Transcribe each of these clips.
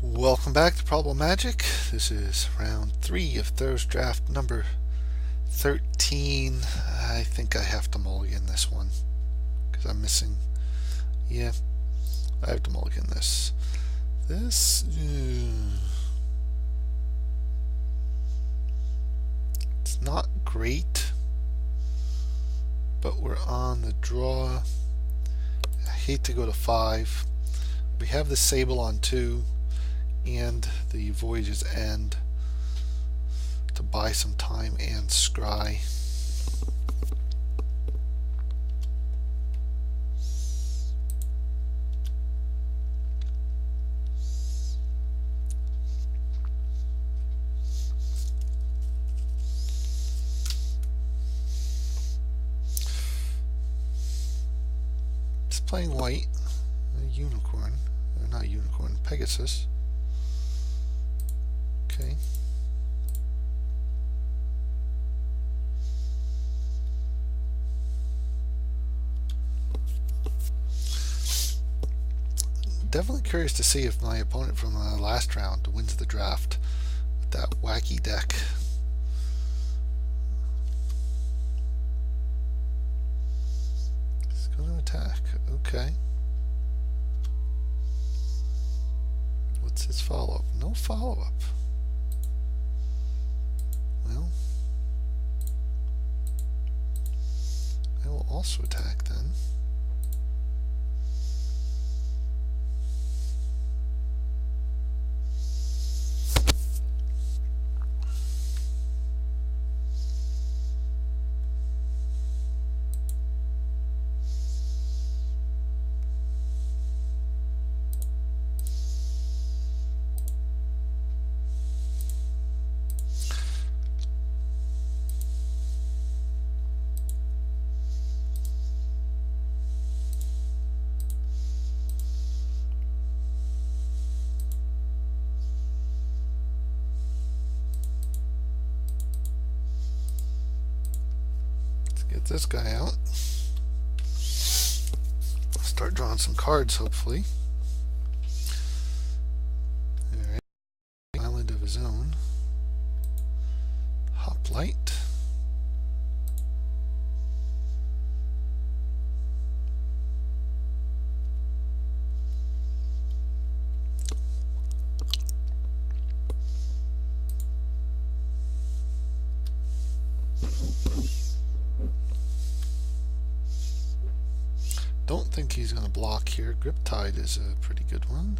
Welcome back to Probable Magic. This is round 3 of Thur's draft number 13. I think I have to mulligan this one because I'm missing. Yeah, I have to mulligan this. It's not great, but we're on the draw. I hate to go to 5. We have the Sable on 2. And the Voyage's End to buy some time and scry. It's playing white, a unicorn, or not unicorn, Pegasus. Okay. Definitely curious to see if my opponent from the last round wins the draft with that wacky deck. He's going to attack. Okay. What's his follow-up? No follow-up. Well, I will also attack then. Get this guy out. Start drawing some cards, hopefully. Alright. Island of his own. Hoplite. Don't think he's going to block here. Griptide is a pretty good one.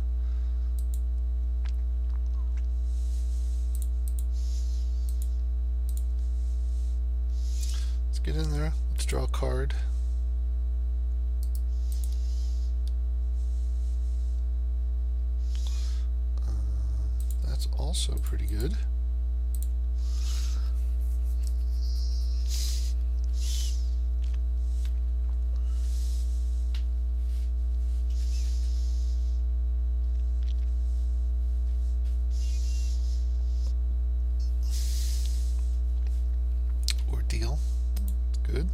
Let's get in there. Let's draw a card. That's also pretty good. Ordeal. Good.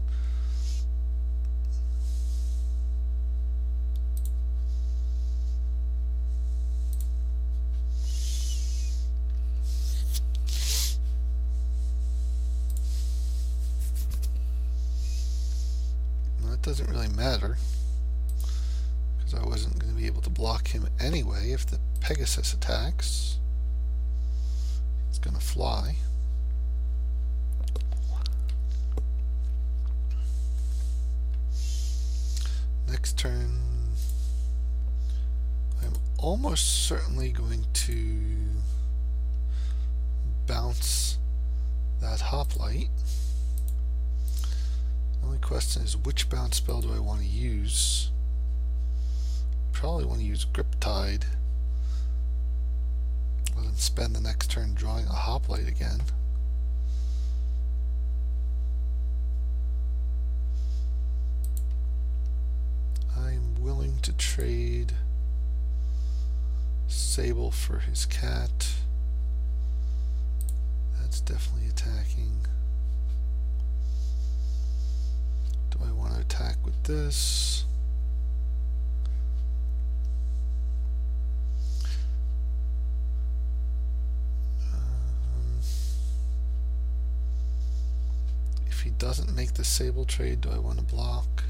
Well, that doesn't really matter because I wasn't going to be able to block him anyway. If the Pegasus attacks, it's going to fly. Next turn, I'm almost certainly going to bounce that Hoplite. The only question is which bounce spell do I want to use? Probably want to use Griptide. Let him spend the next turn drawing a Hoplite again. I'm willing to trade Sable for his cat. That's definitely attacking. Do I want to attack with this? doesn't make the Sable trade, do I want to block?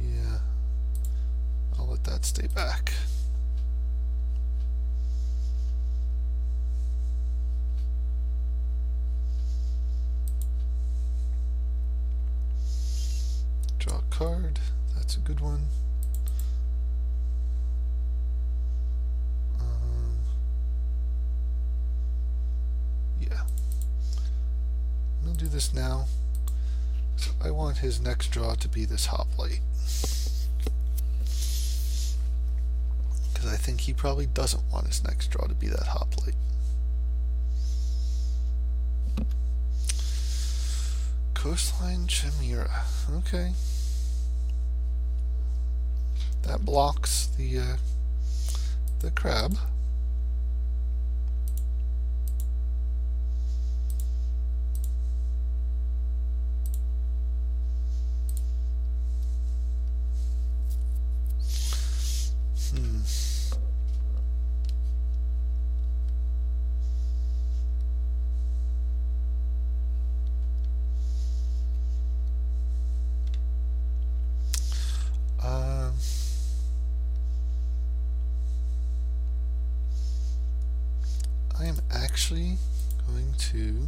Yeah, I'll let that stay back. Draw a card, that's a good one. Yeah. I'm going to do this now. So I want his next draw to be this hoplite. Because I think he probably doesn't want his next draw to be that hoplite. Coastline Chimera. Okay. That blocks the crab. I am actually going to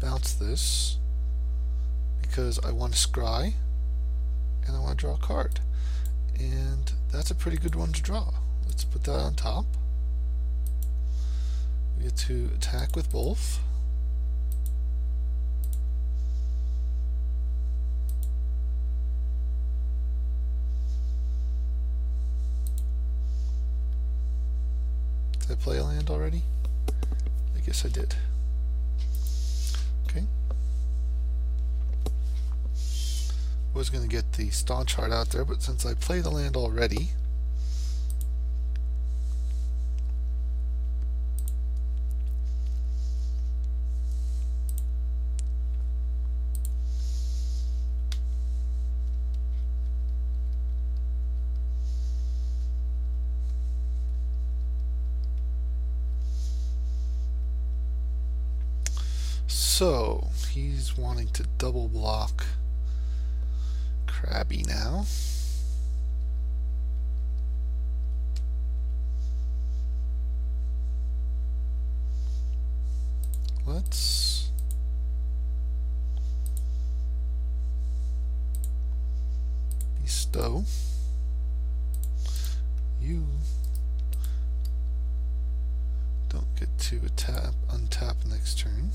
bounce this because I want to scry and I want to draw a card, and that's a pretty good one to draw. Let's put that on top. We get to attack with both. Did I play a land already? I guess I did. Okay. Was going to get the staunch heart out there, but since I played the land already, so he's wanting to double block Krabby now. Let's bestow. You don't get to untap next turn.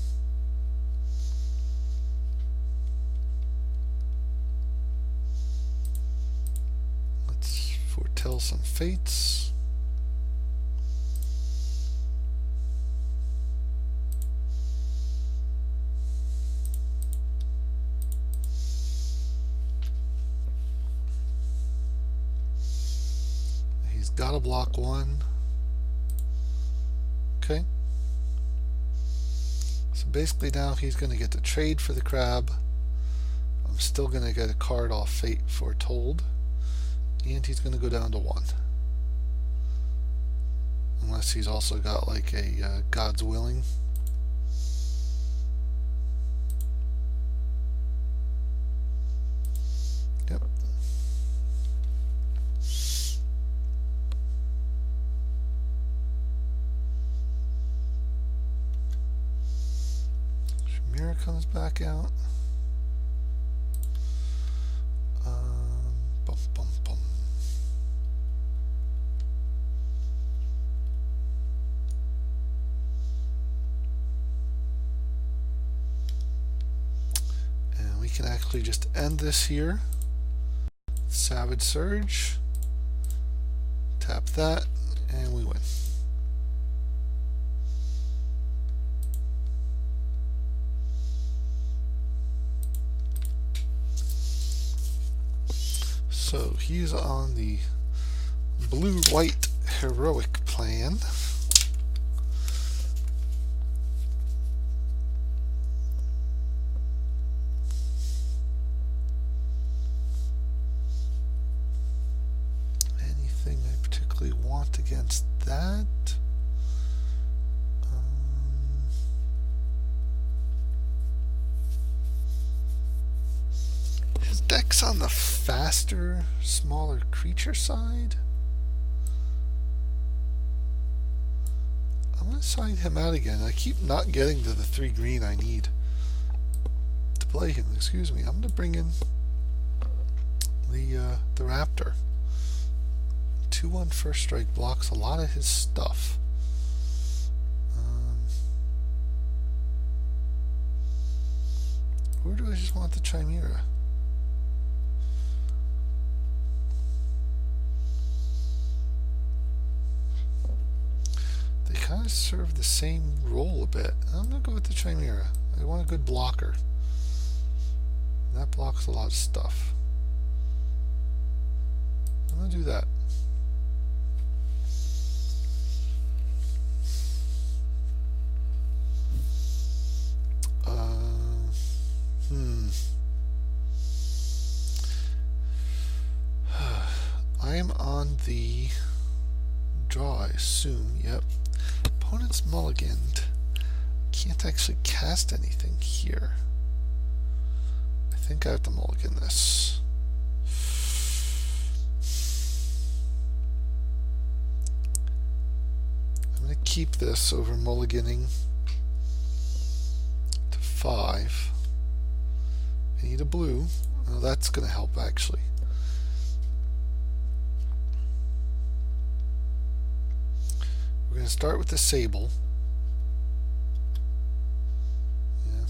Let's foretell some fates. He's got to block one. Okay. So basically now he's going to get to trade for the crab. I'm still going to get a card off Fate Foretold. And he's going to go down to 1. Unless he's also got like a God's Willing. Yep. Chimera comes back out. Bum, bum, bum. And we can actually just end this here. Savage Surge. Tap that, and we win. So he's on the blue-white heroic plan. Anything I particularly want against that? faster, smaller creature side. I'm going to side him out again. I keep not getting to the 3 green I need to play him. Excuse me. I'm going to bring in the Raptor. 2/1 first strike blocks a lot of his stuff. Where do I just want the Chimera? They kind of serve the same role a bit. I'm going to go with the Chimera. I want a good blocker. That blocks a lot of stuff. I'm going to do that. I am on the draw, I assume. Yep. Opponent's mulliganed. Can't actually cast anything here. I think I have to mulligan this. I'm going to keep this over mulliganing to 5. I need a blue. Well, that's going to help actually. We're going to start with the Sable. Yeah.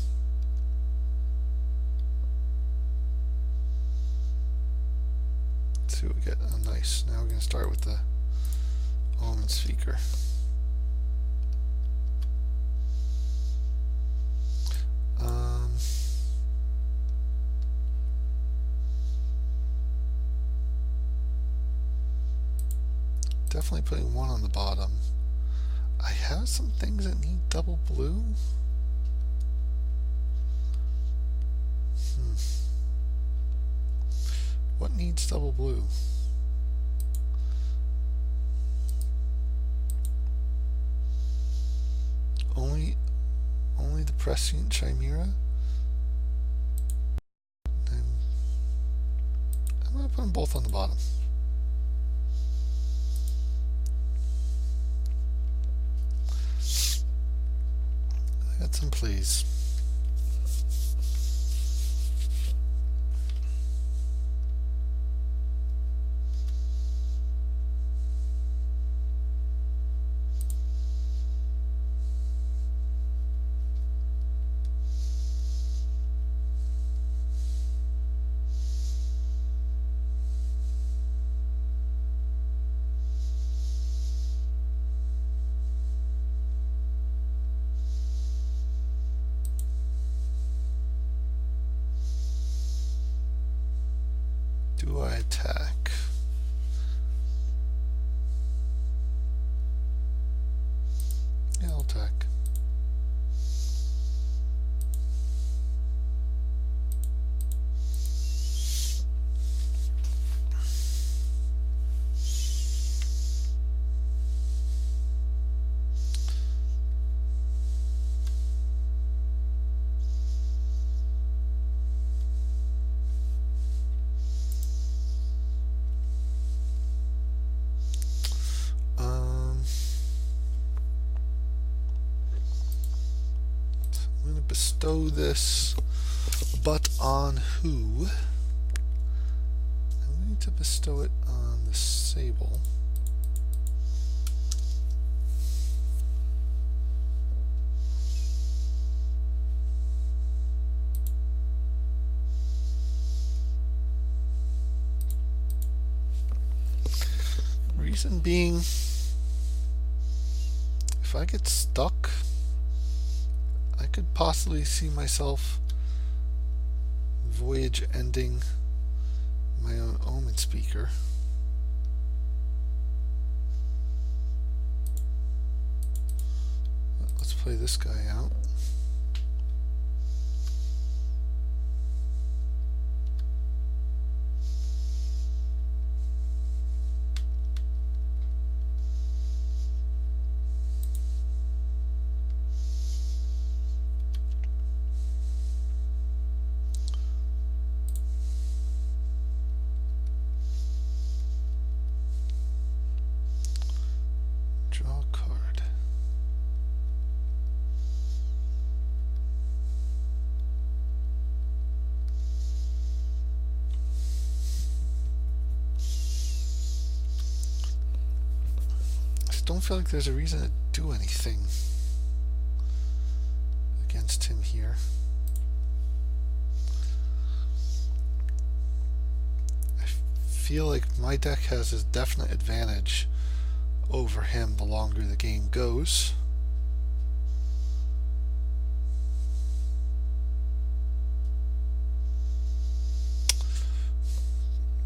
Let's see what we get. Oh, nice. Now we're going to start with the Omen Speaker. Definitely putting 1 on the bottom. I have some things that need double blue. What needs double blue? Only the Prescient Chimera? Then I'm going to put them both on the bottom. Got some please. Do I attack? Yeah, I'll attack. Bestow this, but on who? I'm going to bestow it on the Sable. Reason being, if I get stuck, I could possibly see myself voyage ending my own Omen Speaker. Let's play this guy out. don't feel like there's a reason to do anything against him here. I feel like my deck has a definite advantage over him the longer the game goes.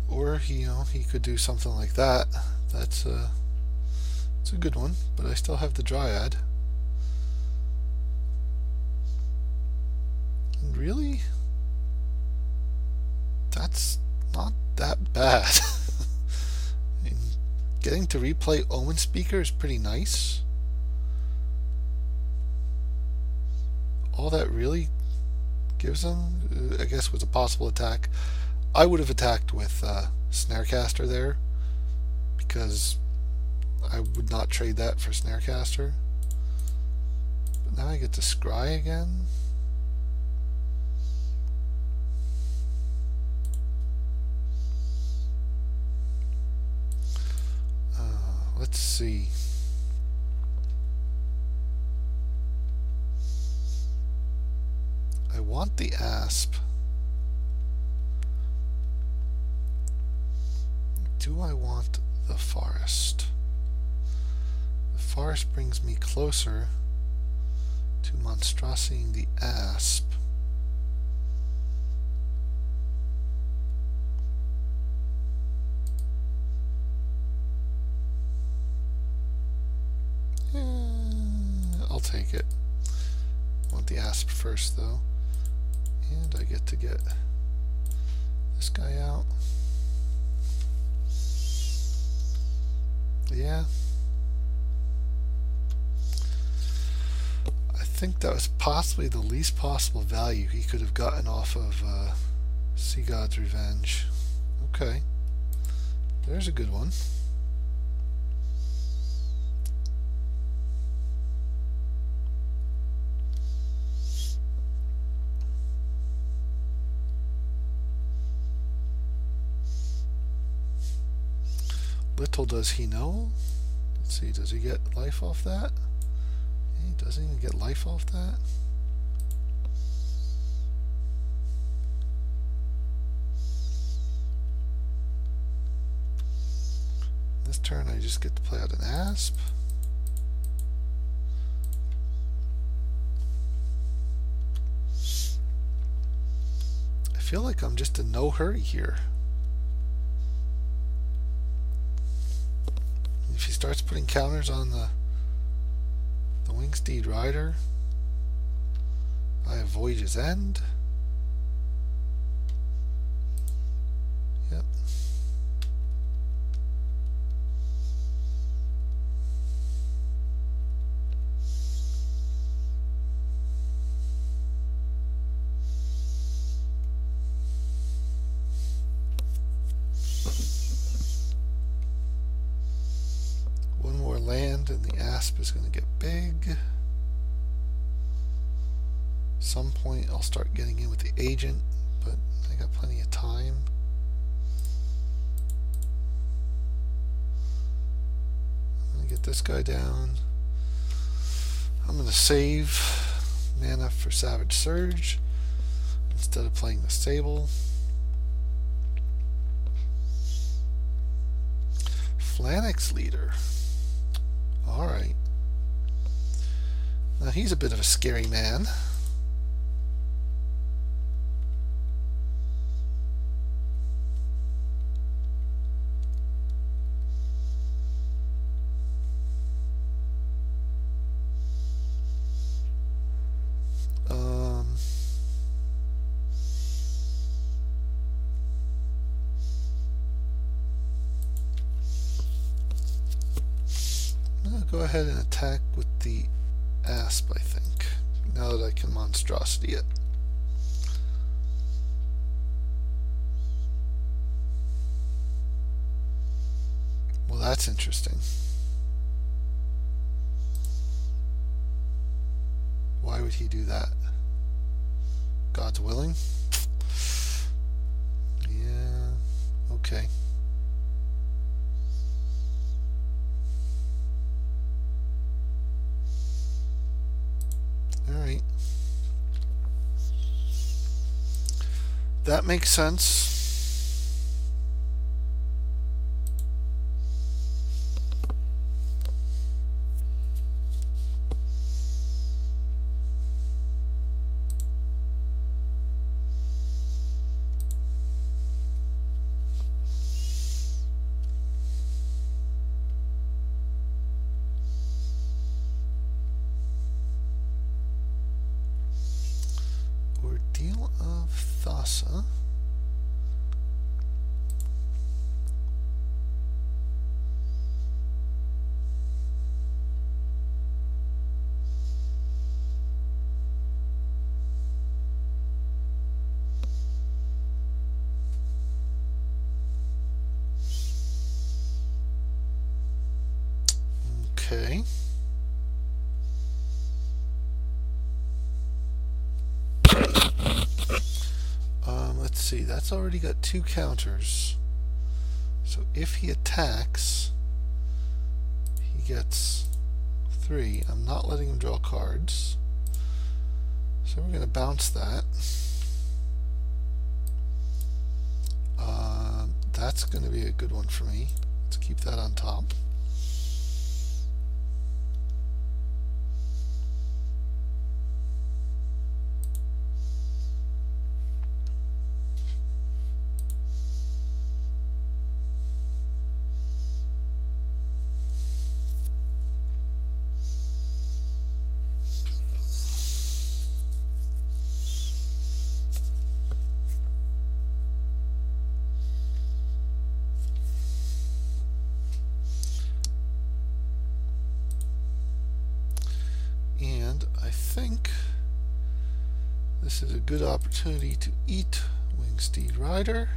Or he could do something like that. It's a good one, but I still have the Dryad. And really, that's not that bad. I mean, getting to replay Omen Speaker is pretty nice. All that really gives him, I guess, was a possible attack. I would have attacked with Snarecaster there, because I would not trade that for Snarecaster. But now I get to Scry again. Let's see. I want the Asp. Do I want the Forest? The Forest brings me closer to monstrosing the Asp. I'll take it. I want the Asp first though. And I get to get this guy out. Yeah. I think that was possibly the least possible value he could have gotten off of Sea God's Revenge. Okay. There's a good one. Little does he know. Let's see, does he get life off that? He doesn't even get life off that. This turn I just get to play out an Asp. I feel like I'm just in no hurry here. If he starts putting counters on the Wingsteed Rider, I have Voyage's End. Yep. Land and the Asp is going to get big. Some point I'll start getting in with the Agent, but I got plenty of time. I'm going to get this guy down. I'm going to save mana for Savage Surge instead of playing the Sable. Phalanx Leader. Alright. Now he's a bit of a scary man. Go ahead and attack with the Asp, I think, now that I can monstrosity it. Well, that's interesting. Why would he do that? God's willing? Yeah, okay. That makes sense. Ordeal of Thassa. Okay. Let's see, that's already got 2 counters. So if he attacks, he gets 3. I'm not letting him draw cards. So we're going to bounce that. That's going to be a good one for me. Let's keep that on top. And I think this is a good opportunity to eat Wingsteed Rider.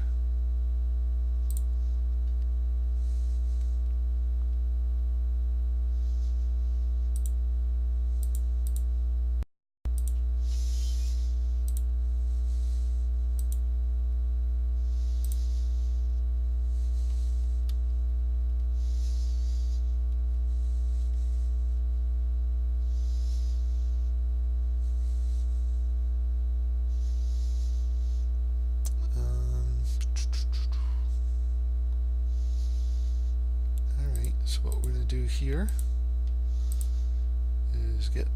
So what we're going to do here is get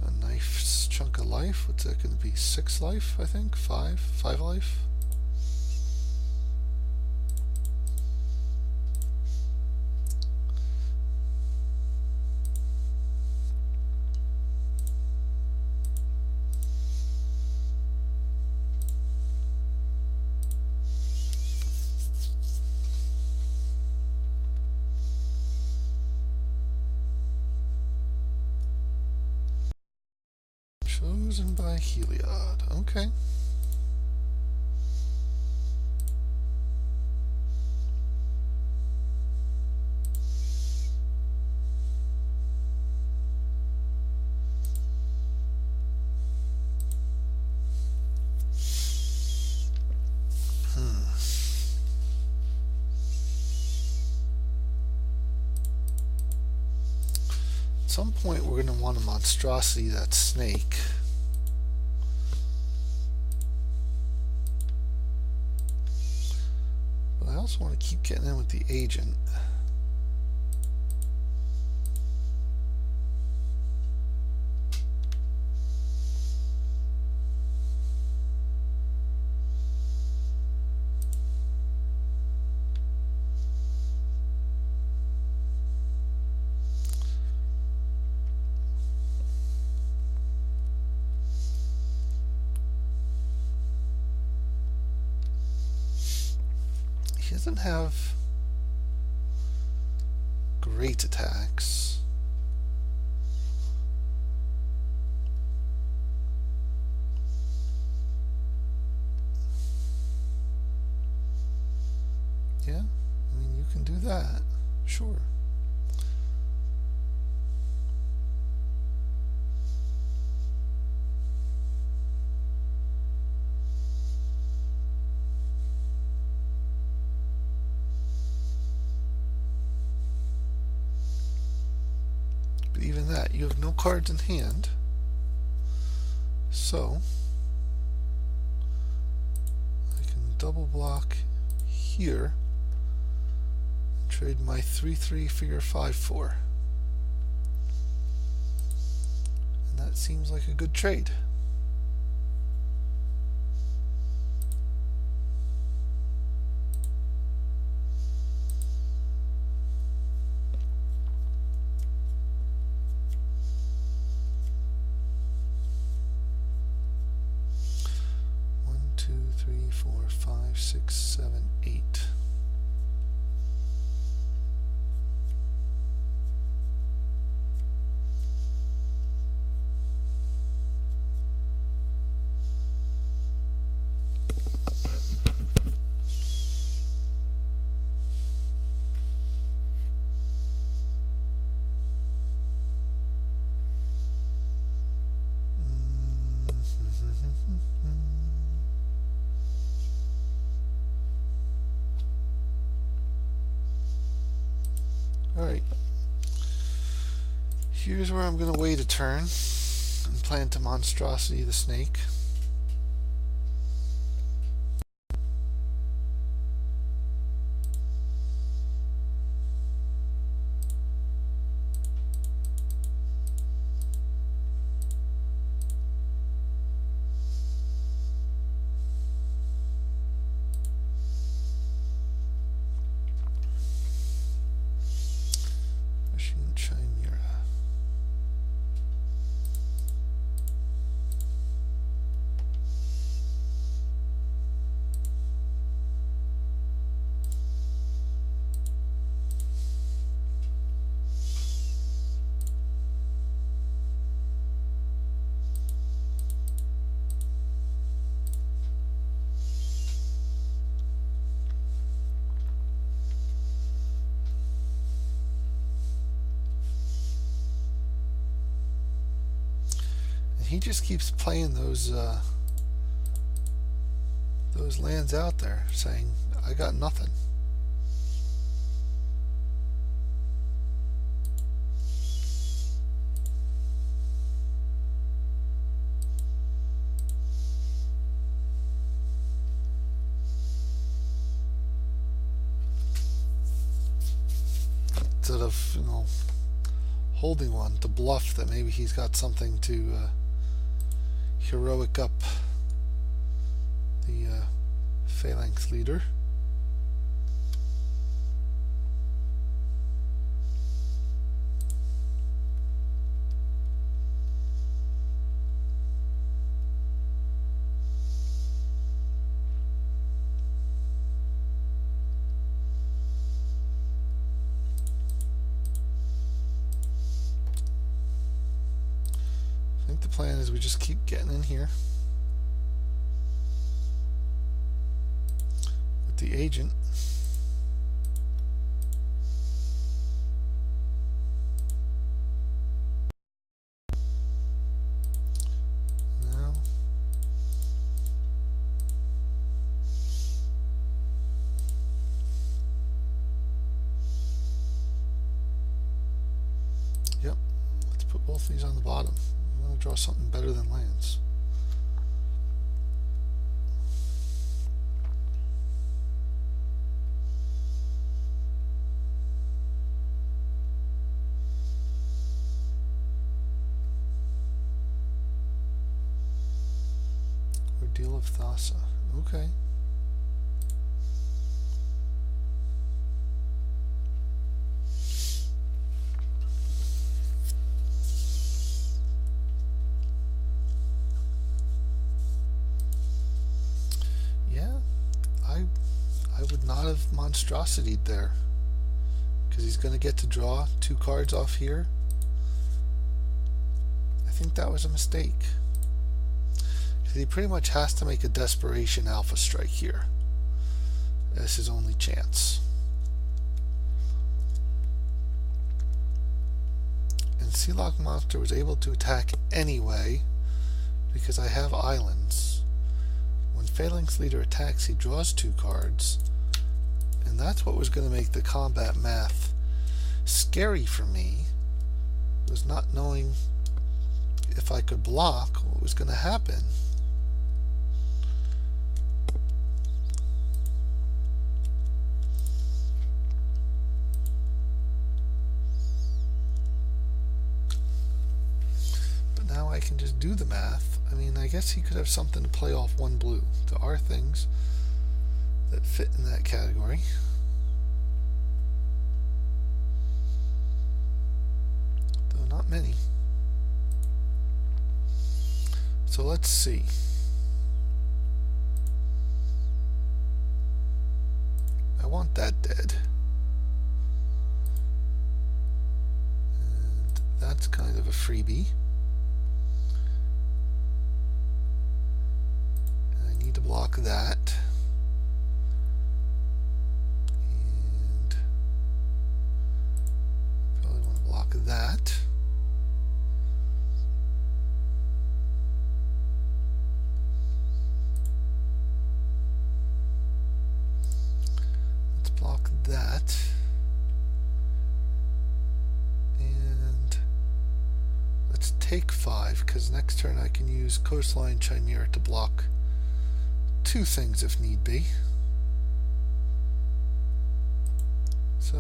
a nice chunk of life. What's that going to be? 6 life, I think? 5 life? Chosen by Heliod. Okay. At some point we're going to want a monstrosity that's snake. But I also want to keep getting in with the agent. He doesn't have great attacks. Yeah, I mean, you can do that, sure. But even that, you have no cards in hand. So double block here and trade my 3-3 for your 5-4. And that seems like a good trade. Two, three, four, five, six, seven, 8. Alright, here's where I'm going to wait a turn and plant a Monstrosity the Snake. Chimera. He just keeps playing those lands out there, saying, I got nothing. Instead of, holding one to bluff that maybe he's got something to heroic up the phalanx leader. I think the plan is we just keep getting in here with the agent. Now yep, let's put both these on the bottom. I want to draw something better than lands. Ordeal of Thassa. Okay. I would not have monstrositied there, because he's going to get to draw 2 cards off here. I think that was a mistake, because he pretty much has to make a desperation alpha strike here as his only chance. And Sealock Monster was able to attack anyway because I have islands. When Phalanx Leader attacks, he draws 2 cards, and that's what was going to make the combat math scary for me, was not knowing if I could block what was going to happen. I can just do the math. I mean, I guess he could have something to play off one blue. There are things that fit in that category. Though not many. So let's see. I want that dead. And that's kind of a freebie. And I need to block that. And probably want to block that. Block that, and let's take 5, because next turn I can use Coastline Chimera to block 2 things if need be. So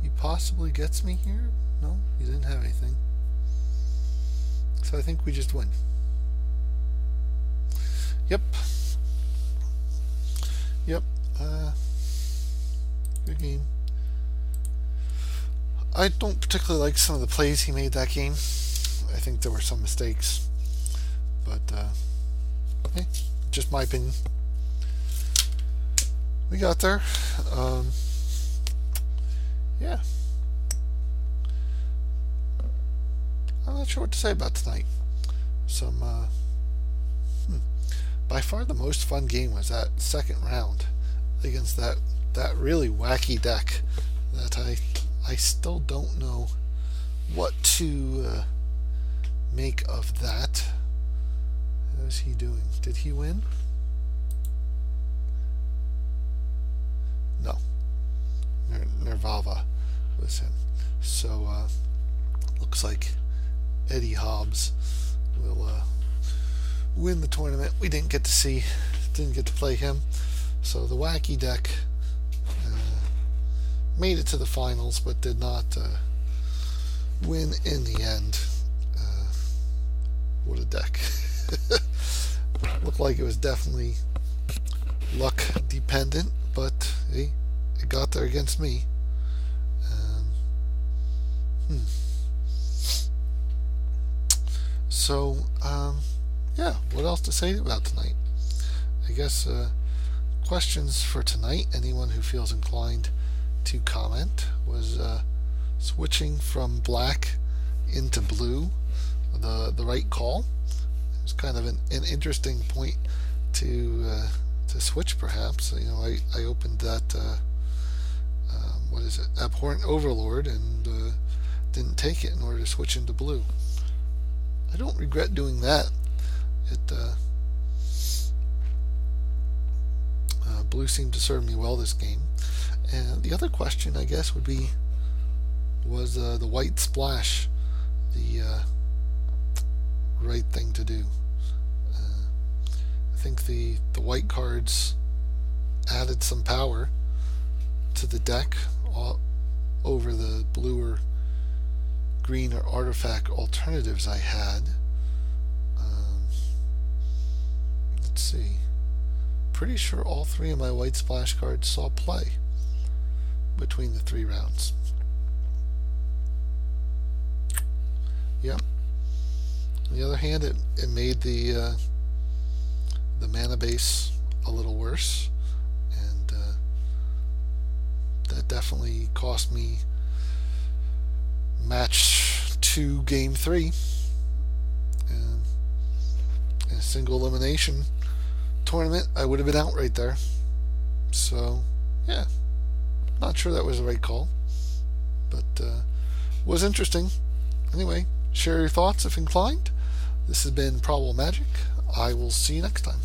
he possibly gets me here? No, he didn't have anything. So I think we just win. Yep. Yep, good game. I don't particularly like some of the plays he made that game. I think there were some mistakes, but hey, just my opinion. We got there. Yeah, I'm not sure what to say about tonight. Some by far the most fun game was that second round against that really wacky deck that I still don't know what to make of that. How's he doing? Did he win? No. Nervava was him. So looks like Eddie Hobbs will win the tournament. We didn't get to play him, so the wacky deck made it to the finals but did not win in the end. What a deck. Looked like it was definitely luck dependent, but hey, it got there against me. So yeah, what else to say about tonight? I guess questions for tonight, anyone who feels inclined to comment, was switching from black into blue the right call. It was kind of an interesting point to switch, perhaps. You know, I opened that what is it, Abhorrent Overlord, and didn't take it in order to switch into blue. I don't regret doing that. Blue seemed to serve me well this game. And the other question, I guess, would be, was the white splash the right thing to do? I think the white cards added some power to the deck over the blue or green or artifact alternatives I had. Let's see. Pretty sure all 3 of my white splash cards saw play between the 3 rounds. Yep. On the other hand, it made the mana base a little worse, and that definitely cost me match 2, game 3, and in a single elimination tournament I would have been out right there. So yeah, not sure that was the right call, but was interesting. Anyway, share your thoughts if inclined. This has been Probable Magic. I will see you next time.